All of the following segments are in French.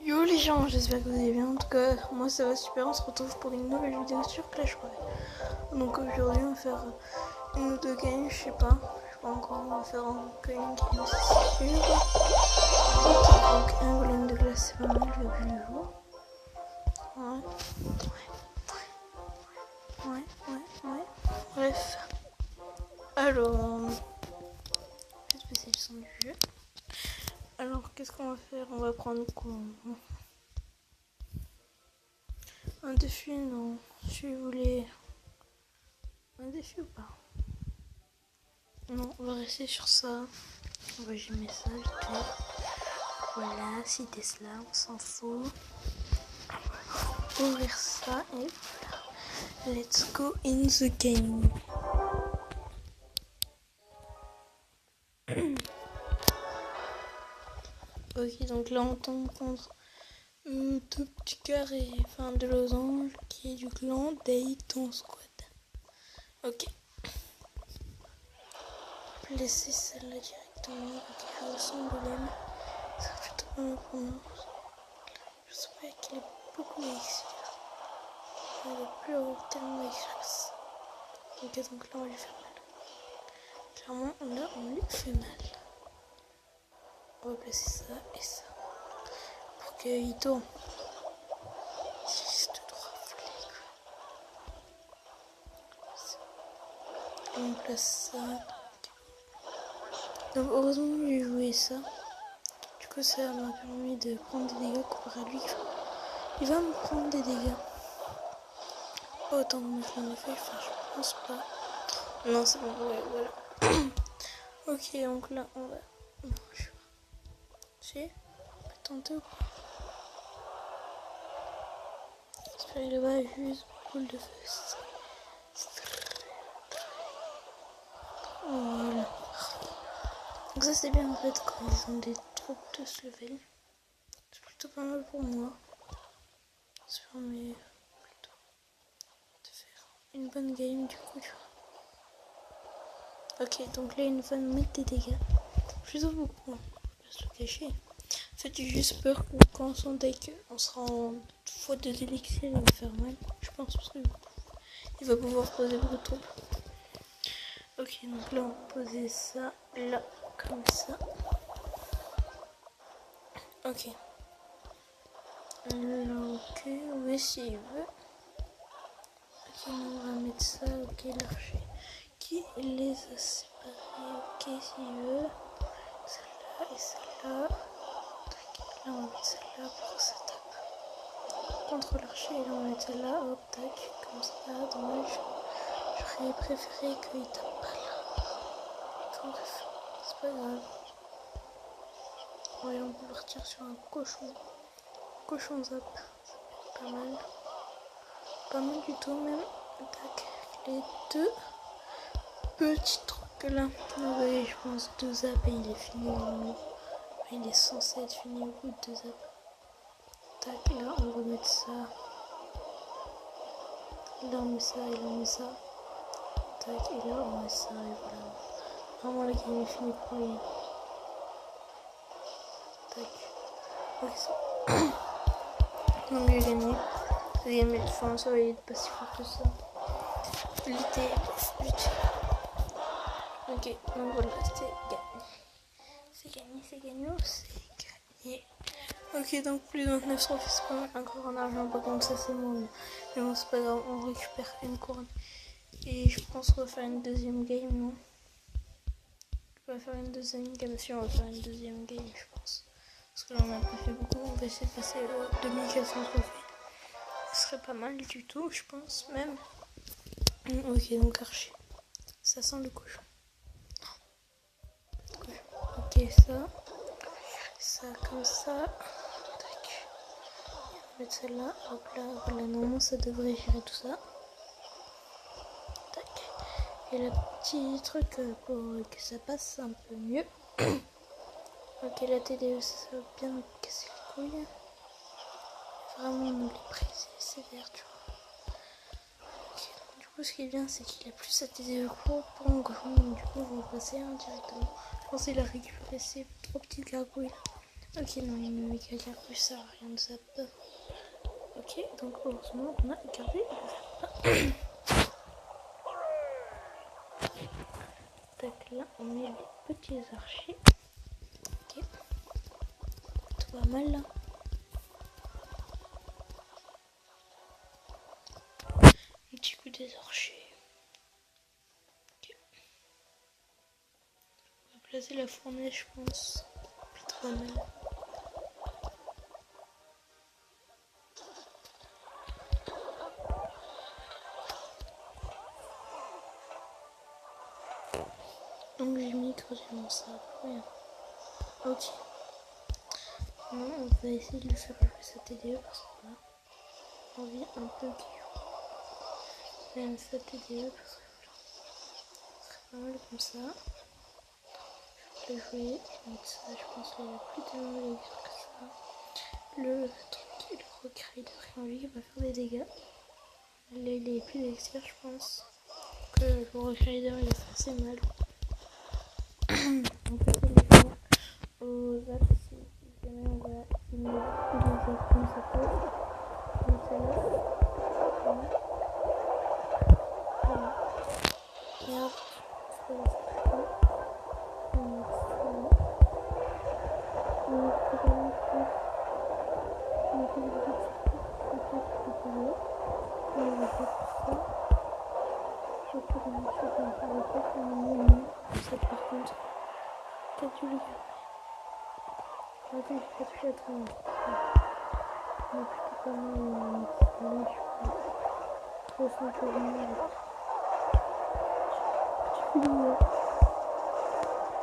Yo les gens, j'espère que vous allez bien. En tout cas, moi ça va super. On se retrouve pour une nouvelle vidéo sur Clash Royale. Donc aujourd'hui, on va faire une ou deux games, je sais pas. Je sais pas encore. On va faire encore une game, c'est sûr. Ok, donc un golem de glace, c'est pas mal, je vais le jour. Ouais. Bref. Alors, je vais passer le son du jeu. Alors, qu'est-ce qu'on va faire? On va prendre quoi? Un défi, non. Si vous voulez. Un défi ou pas? Non, on va rester sur ça. On va gêner ça vite fait. Voilà, si Tesla, on s'en fout. Ouvrir ça et voilà. Let's go in the game. Ok, donc là on tombe contre deux petits carrés, enfin de losange qui est du clan Dayton Squad. Ok. Laisser celle-là directement. Ok, je ressens golem. Ça fait plutôt pas mal pour nous. Je sais pas qu'il est beaucoup d'XP. Il va plus avoir tellement d'XP. Ok, donc là on lui fait mal. Clairement, là on lui fait mal. On va placer ça et ça. Pour qu'il tourne. Juste droit volé quoi. On place ça. Donc heureusement que j'ai joué ça. Du coup ça m'a permis de prendre des dégâts comparé à lui. Il va me prendre des dégâts. Pas autant de mettre en effet, enfin je pense pas. Non c'est bon, ouais voilà. Ok donc là on va. Non je sais. On peut tenter ou pas? J'espère qu'il va juste boule de feu. Voilà. Donc ça c'est bien en fait quand ils ont des troupes de ce level. C'est plutôt pas mal pour moi. Ça permet plutôt de faire une bonne game du coup. Ok donc là il va nous mettre des dégâts. Plutôt beaucoup. On va se le cacher. En fait j'ai juste peur que quand son deck on sera en faute de d'élixir il va faire mal. Je pense parce qu'il va pouvoir poser beaucoup de troupes. Ok donc là on va poser ça là comme ça. Ok. Alors, ok, oui, s'il veut. Ok, on va mettre ça, ok, l'archer. Qui les a séparés, ok, s'il veut. Celle-là et celle-là. Là, on va mettre celle-là pour que ça tape. Contre l'archer, et là, on va mettre celle-là, hop, tac, comme ça, dommage. J'aurais préféré qu'il tape pas là. Enfin, bref, c'est pas grave. Ouais, on peut partir sur un cochon. Cochon zap, ça peut être pas mal. Pas mal du tout même. Tac, les deux petits trucs là. Oui, je pense 2 zaps et il est fini. Il est censé être fini au bout de 2 zaps. Tac, là on va remettre ça. Là on met ça et là on met ça. Tac, et là on met ça et voilà. Vraiment la game est finie pour lui. Tac. Ok, c'est bon. Donc j'ai gagné. J'ai gagné de fin, ça va être pas si fort que ça. L'été, vite. Ok, donc voilà, c'est gagné. C'est gagné. Ok, donc plus de 29 trophées, c'est pas mal. Encore en argent, par contre, ça c'est moins bien. Mais bon, c'est pas grave, on récupère une couronne. Et je pense qu'on va faire une deuxième game, non? On va faire une deuxième game, si on va faire une deuxième game, je pense. Parce que là, on a pas fait beaucoup, on va essayer de passer aux 2400 trophées. Ce serait pas mal du tout, je pense, même. Ok, donc archer. Ça sent le cochon. Ok, ça comme ça. Tac. On va mettre celle-là. Hop là, voilà, normalement ça devrait gérer tout ça. Tac. Et le petit truc pour que ça passe un peu mieux. Ok, la télé, ça va bien me casser les couilles. Vraiment me les briser, c'est vert, tu vois. Ok, donc, du coup, ce qui est bien, c'est qu'il a plus sa télé pour mon cochon. Donc, du coup, on va passer directement. Je pense qu'il a récupéré ses 3 petites gargouilles. Ok, non, il me met quelqu'un plus, ça sert à rien de zap. Ok, donc heureusement, on a gardé le zap. Tac, là, on met les petits archers. Ok, tout va mal là. Un petit coup des archers. Ok. On va placer la fournaise, je pense. Puis tout va mal. Donc j'ai mis mon sable. Ouais. Ok. Non, on va essayer de le faire jouer sa TDE parce qu'on a envie un peu qu'il aime sa TDE parce que ce serait pas mal comme ça. Je vais jouer, donc ça je pense qu'il n'y a plus tellement d'élixir que ça. Le truc, le Rock Rider lui va faire des dégâts. Là il est plus d'élixir je pense. Que le Rock Rider il a fait assez mal. On peut essayer de le faire aux zap si jamais on va éliminer tous les zap comme ça peut. Comme celle-là. Voilà. Voilà. Et hop, je vais laisser ça. On va mettre ça là. On va mettre ça là. On va faire des petits trucs. On va faire ça. Je vais faire une chose comme ça. On va faire un menu. Ça par contre. Peut-être du garder. Attends, je vais pas toucher à tout le monde. On a plutôt pas mal. Là, je sens que je vais avec. Petit film.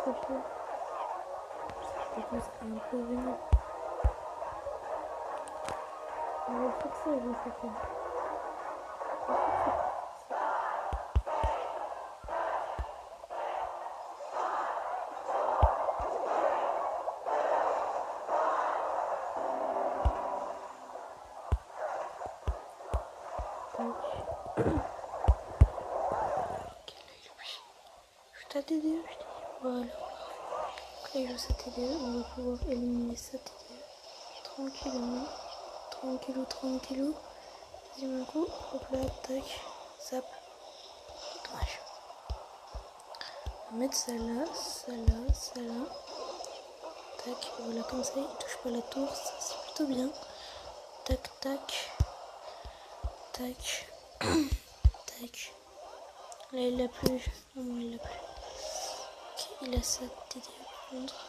Ça fait. Je pense un peu vénère. On va faire ça, je vais faire ça. Je t'ai TDE, je dis. Voilà. Après, je sais TDE, on va pouvoir éliminer ça TDE. Tranquillement. Tranquillou. Deuxième coup, hop là, tac, zap. Dommage. On va mettre ça là. Tac, voilà, comme ça, il touche pas la tour, ça c'est plutôt bien. Tac. Tac. Là, il l'a plus. Non, il l'a plus. Ok, il a sa TD par contre.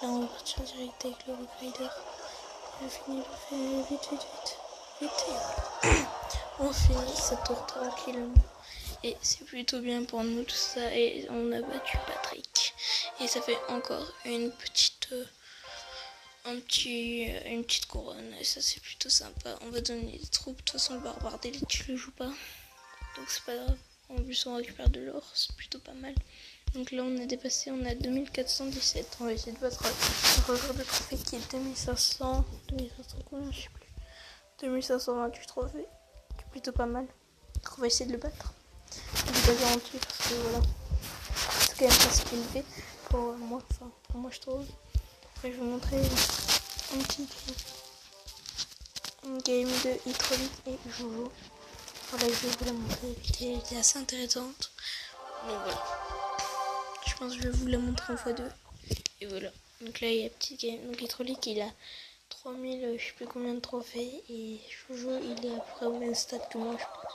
Là, on va partir direct avec le Rock Rider. Il a fini, il fait vite. Et voilà. On finit cette tour tranquillement. Et c'est plutôt bien pour nous tout ça. Et on a battu Patrick. Et ça fait encore une petite couronne. Et ça c'est plutôt sympa. On va donner des troupes. De toute façon le barbare d'élite je le joue pas. Donc c'est pas grave. En plus on récupère de l'or. C'est plutôt pas mal. Donc là on a dépassé. On a 2417. On va essayer de battre un record de trophée qui est 2500 combien je sais plus. 2528 trophées. C'est plutôt pas mal. Donc on va essayer de le battre. Je ne pas garanti parce que voilà. C'est quand même pas ce qu'il fait pour moi. Enfin pour moi je trouve. Après je vais vous montrer un petit game de Hydraulique et Jojo. Voilà, je vais vous la montrer. Elle était assez intéressante. Donc voilà. Je pense que je vais vous la montrer en x2. Et voilà. Donc là il y a petit game. Donc Hydraulique il a 3000 je sais plus combien de trophées. Et Jojo il est à peu près au même stade que moi je pense.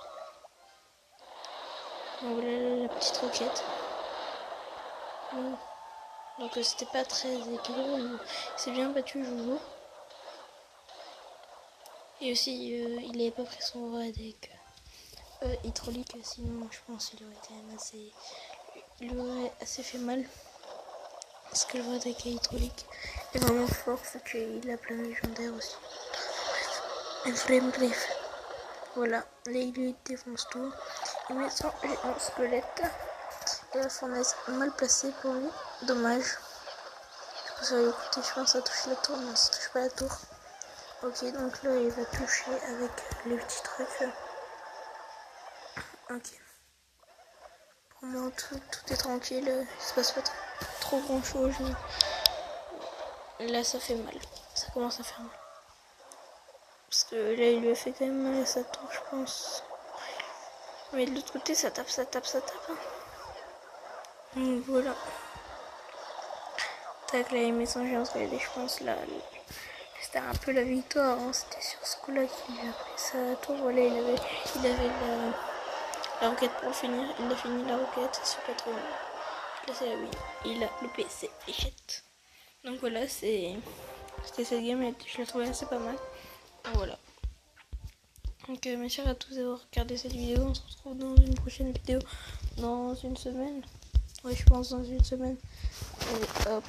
Donc voilà la petite roquette. Donc c'était pas très équilibré. C'est bien battu Jojo. Et aussi il n'avait pas pris son roi avec Hydraulique. Sinon je pense qu'il aurait été assez... Il aurait assez fait mal. Parce que le vrai deck Hydraulique est vraiment fort. Faut qu'il a plein de légendaires aussi. Bref. Voilà. Là il défonce tout. Il met son géant squelette. Et la fournaise mal placée pour lui. Dommage. Du coup ça va lui coûter, je pense, à toucher la tour. Non, ça touche pas la tour. Ok, donc là il va toucher avec les petits trucs. Ok. Pour moi tout est tranquille. Il se passe pas trop grand chose. Là, ça fait mal. Ça commence à faire mal. Parce que là, il lui a fait quand même mal à sa tour, je pense. Mais de l'autre côté, ça tape. Hein. Donc voilà. Tac, là, il met son géant et je pense là. C'était un peu la victoire. Hein. C'était sur ce coup-là qu'il a pris sa tour. Voilà, il avait la roquette pour finir. Il a fini la roquette. C'est pas trop mal. Là, c'est la win. Il a loupé ses fléchettes. Donc voilà, c'était cette game. Je la trouvais assez pas mal. Donc voilà. Donc merci à tous d'avoir regardé cette vidéo. On se retrouve dans une prochaine vidéo dans une semaine. Oui, je pense dans une semaine. Allez, hop.